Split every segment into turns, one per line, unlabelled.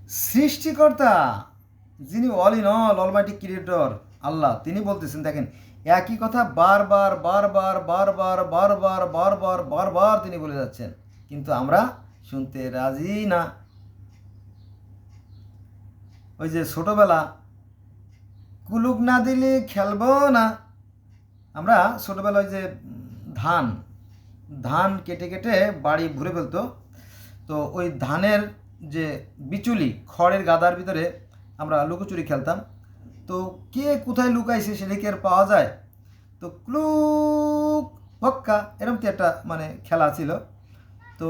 সৃষ্টিকর্তা, যিনি all in all, almighty creator Allah, তিনি বলতেছেন, দেখেন একই কথা বারবার বারবার বারবার বারবার বারবার বারবার তিনি বলে যাচ্ছেন, কিন্তু আমরা শুনতে রাজি না। ওই যে ছোটবেলা, কুলুক না দিলে খেলবো না। আমরা ছোটবেলায় যে ধান ধান কেটে কেটে বাড়ি ভরে ফেলতো, তো ওই ধানের যে বিচুলি খড়ের গাদার ভিতরে আমরা লুকোচুরি খেলতাম। তো কে কোথায় লুকাইছে সেটা কি আর পাওয়া যায়? তো ক্লুক হক্কা এরকম কি একটা মানে খেলা ছিল। তো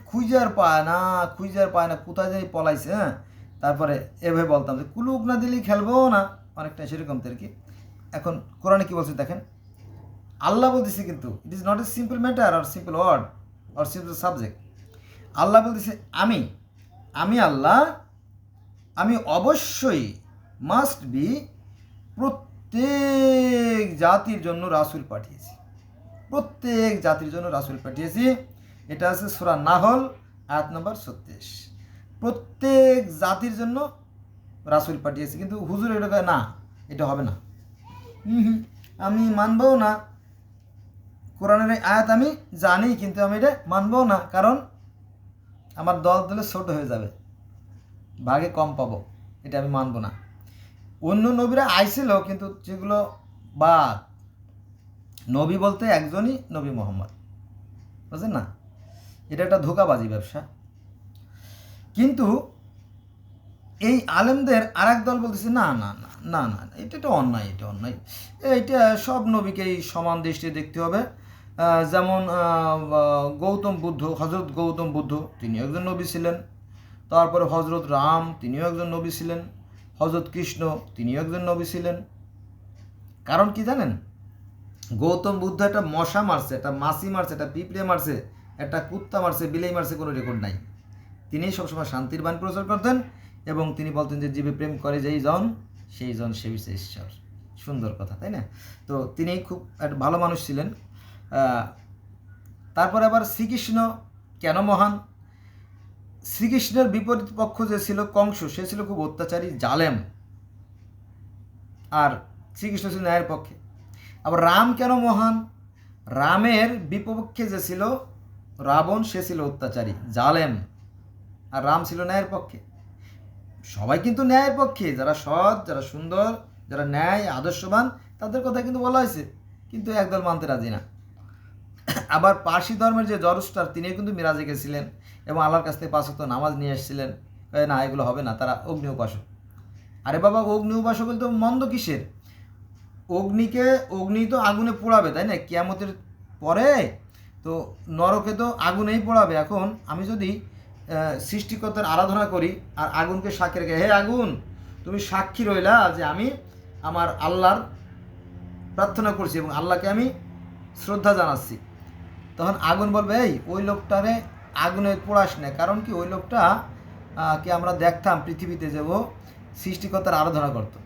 খুঁজার পায় না, খুঁজার পায় না, কোথায় যাই পলাইছে। হ্যাঁ, তারপরে এভাবে বলতাম যে কুলুক না দিলেই খেলবো না, অনেকটা সেরকম আর কি। এখন কোরআনে কি বলছে দেখেন, আল্লাহ বলতেছে, কিন্তু it is not a simple matter আর সিম্পল ওয়ার্ড আর সিম্পল সাবজেক্ট। আল্লাহ বলতেছে আমি আমি আল্লাহ, আমি অবশ্যই মাস্ট বি প্রত্যেক জাতির জন্য রাসূল পাঠিয়েছি, প্রত্যেক জাতির জন্য রাসূল পাঠিয়েছি। এটা আছে সূরা নাহল আয়াত নম্বর 36। প্রত্যেক জাতির জন্য রাসূল পাঠিয়েছি, কিন্তু হুজুর এটা কয় না, এটা হবে না। আমি মানবও না। কোরআনের আয়াত আমি জানি, কিন্তু আমি এটা মানবও না, কারণ আমার দল দলে ছোট হয়ে যাবে, ভাগে কম পাবো, এটা আমি মানবো না। অন্য নবীরা আইছিল, কিন্তু যেগুলো বাদ, নবী বলতে একজনই নবী মোহাম্মদ, বুঝলেন না? এটা একটা ধোঁকাবাজি ব্যবসা। কিন্তু এই আলেমদের আর এক দল বলতেছে না না না না না, এটা তো অন্যায়, এটা অন্যায়, এটা সব নবীকেই সমান দৃষ্টিতে দেখতে হবে। যেমন গৌতম বুদ্ধ, হজরত গৌতম বুদ্ধ তিনিও একজন নবী ছিলেন। তারপরে হজরত রাম তিনিও একজন নবী ছিলেন। হজরত কৃষ্ণ তিনিও একজন নবী ছিলেন। কারণ কি জানেন, গৌতম বুদ্ধ একটা মশা মারছে, একটা মাছি মারছে, একটা পিঁপড়ে মারছে, একটা কুত্তা মারছে, বিলাই মারছে, কোনো রেকর্ড নাই। তিনি সবসময় শান্তির বাণী প্রচার করতেন এবং তিনি বলতেন যে জীবে প্রেম করে যেই জন সেই জন সেবিছে ঈশ্বর। সুন্দর কথা, তাই না? তো তিনি খুব একটা ভালো মানুষ ছিলেন। তারপরে আবার শ্রীকৃষ্ণ কেন মহান? শ্রীকৃষ্ণের বিপরীত পক্ষ যে ছিল কংস, সে ছিল খুব অত্যাচারী, জালেম, আর শ্রীকৃষ্ণ ছিল ন্যায়ের পক্ষে। আবার রাম কেন মহান? রামের বিপক্ষে যে ছিল রাবণ, সে ছিল অত্যাচারী, জালেম, আর রাম ছিল ন্যায়ের পক্ষে। সবাই কিন্তু ন্যায়ের পক্ষে, যারা সৎ, যারা সুন্দর, যারা ন্যায় আদর্শবান, তাদের কথা কিন্তু বলা হয়েছে, কিন্তু একদল মানতে রাজি না। আবার পার্সি ধর্মের যে জরস্টার, তিনিও কিন্তু মিরাজে গেছিলেন এবং আল্লাহর কাছ থেকে 5 ওয়াক্ত নামাজ নিয়ে এসেছিলেন। না, এগুলো হবে না, তারা অগ্নি উপাসক। আরে বাবা, অগ্নি উপাসক বলতে মন্দ কিসের? অগ্নি তো আগুনে পোড়াবে, তাই না? কিয়ামতের পরে তো নরকে তো আগুনেই পোড়াবে। এখন আমি যদি সৃষ্টিকর্তার আরাধনা করি আর আগুনকে সাক্ষী রেখে, হে আগুন, তুমি সাক্ষী রইলা যে আমি আমার আল্লাহর প্রার্থনা করছি এবং আল্লাহকে আমি শ্রদ্ধা জানাচ্ছি, তখন আগুন বলবে, এই ওই লোকটারে আগুনে পোড়াস না। কারণ কি, ওই লোকটা কে আমরা দেখতাম পৃথিবীতে যে ও সৃষ্টিকর্তার আরাধনা করতো।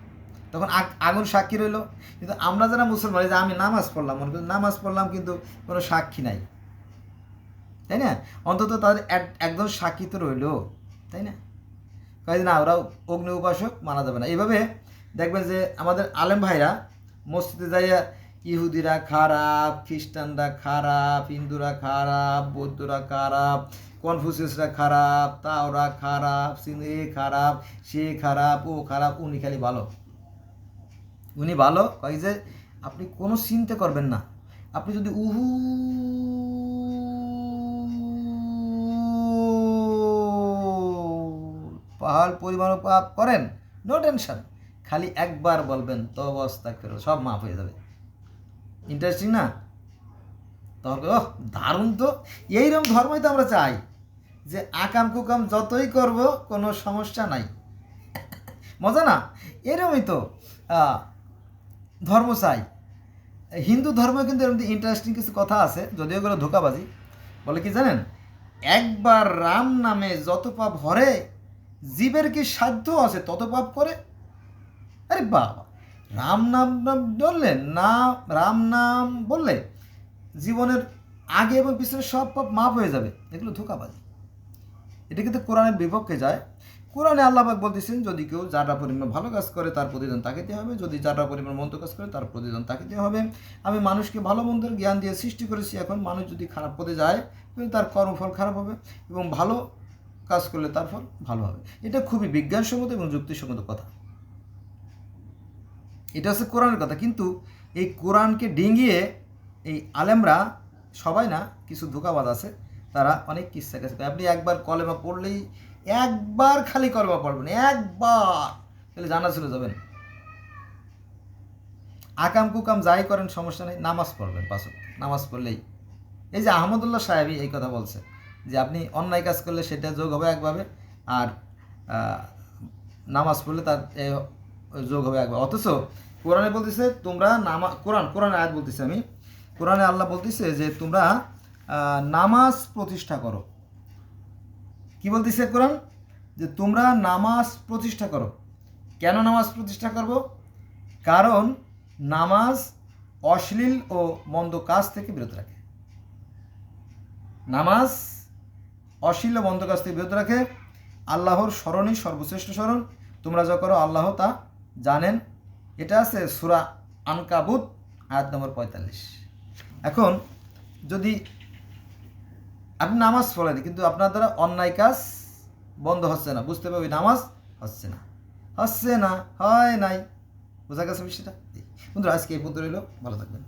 তখন আগুন সাক্ষী রইল। কিন্তু আমরা যারা মুসলমান, যে আমি নামাজ পড়লাম, মনে করি নামাজ পড়লাম, কিন্তু কোনো সাক্ষী নাই, তাই না? অন্তত তাদের একজন সাক্ষী তো রইল, তাই না? কয় না, ওরা অগ্নি উপাসক, মানা যাবে না। এইভাবে দেখবেন যে আমাদের আলেম ভাইরা মসজিদে যাইয়া ইহুদিরা খারাপ, খ্রিস্টানরা খারাপ, হিন্দুরা খারাপ, বৌদ্ধরা খারাপ, কনফুসিয়াসরা খারাপ, তাওরা খারাপ, এ খারাপ, সে খারাপ, ও খারাপ, উনি খালি ভালো, উনি ভালো। কয় যে আপনি কোনো চিন্তা করবেন না, আপনি যদি পাহাড় পরিমাণ পাপ করেন, নো টেনশন, খালি একবার বলবেন তওবা আস্তাগফিরুল্লাহ, সব মাফ হয়ে যাবে। ইন্টারেস্টিং না? তবে ওহ, দারুণ তো! এইরকম ধর্মই তো আমরা চাই, যে আকাম কুকাম যতই করব কোনো সমস্যা নাই। মজা না? এরকমই তো ধর্ম চাই। হিন্দু ধর্ম কিন্তু এরকম ইন্টারেস্টিং কিছু কথা আছে, যদিও এগুলো ধোঁকাবাজি। বলে কি জানেন, একবার রাম নামে যত পাপ হরে, জীবের কি সাধ্য আছে তত পাপ করে। আরে বাবা, রাম নাম নাম বললেন না, রাম নাম বললে জীবনের আগে এবং পিছনে সব পাপ মাপ হয়ে যাবে। এগুলো ধোঁকাবাজি, এটা কিন্তু কোরআনের বিপক্ষে যায়। কোরআনে আল্লাহ পাক বলতেছেন যদি কেউ যারা পরিমাণ ভালো কাজ করে তার প্রতিদান তাকে দিতে হবে, যদি যারা পরিমাণ মন্দ কাজ করে তার প্রতিদান তাকে দিতে হবে। আমি মানুষকে ভালো মন্দের জ্ঞান দিয়ে সৃষ্টি করেছি, এখন মানুষ যদি খারাপ পথে যায় তার কর্মফল খারাপ হবে এবং ভালো কাজ করলে তার ফল ভালো হবে। এটা খুবই বিজ্ঞানসম্মত এবং যুক্তিসঙ্গত কথা। এটা হচ্ছে কোরআনের কথা। কিন্তু এই কোরআনকে ডিঙিয়ে এই আলেমরা, সবাই না, কিছু ধোঁকাবাজ আছে, তারা অনেক কিচ্ছা কাছে। আপনি একবার কলেমা পড়লেই, একবার খালি কলেমা পড়বেন, একবার তাহলে জানা চলে যাবেন। আকাম কুকাম যাই করেন সমস্যা নেই, নামাজ পড়বেন, পাঁচ ওয়াক্ত নামাজ পড়লেই। এই যে আহমদুল্লাহ সাহেবই এই কথা বলছে যে আপনি অন্যায় কাজ করলে সেটা যোগ হবে একভাবে, আর নামাজ পড়লে তার যোগ হবে একভাবে। অথচ কোরআনে বলতেছে তোমরা কোরআনে আয়াত বলতেছে, আমি কোরআনে আল্লাহ বলতেছে যে তোমরা নামাজ প্রতিষ্ঠা করো। কি বলতেছে কোরআন? যে তোমরা নামাজ প্রতিষ্ঠা করো। কেন নামাজ প্রতিষ্ঠা করব? কারণ নামাজ অশ্লীল ও মন্দ কাজ থেকে বিরত রাখে। নামাজ অশ্লীল ও মন্দ কাজ থেকে বিরত রাখে। আল্লাহর স্মরণই সর্বশ্রেষ্ঠ স্মরণ, তোমরা যা করো আল্লাহ তা জানেন। এটা আছে সূরা আনকাবুত আয়াত নম্বর 45। এখন যদি আপনি নামাজ পড়েন কিন্তু আপনার দ্বারা অন্যায় কাজ বন্ধ হচ্ছে না, বুঝতে পারবে নামাজ হচ্ছে না, হয় নাই। বোঝা গেছে বিষয়টা? বন্ধুরা, আজকে এই পর্যন্ত রইল, ভালো থাকবেন।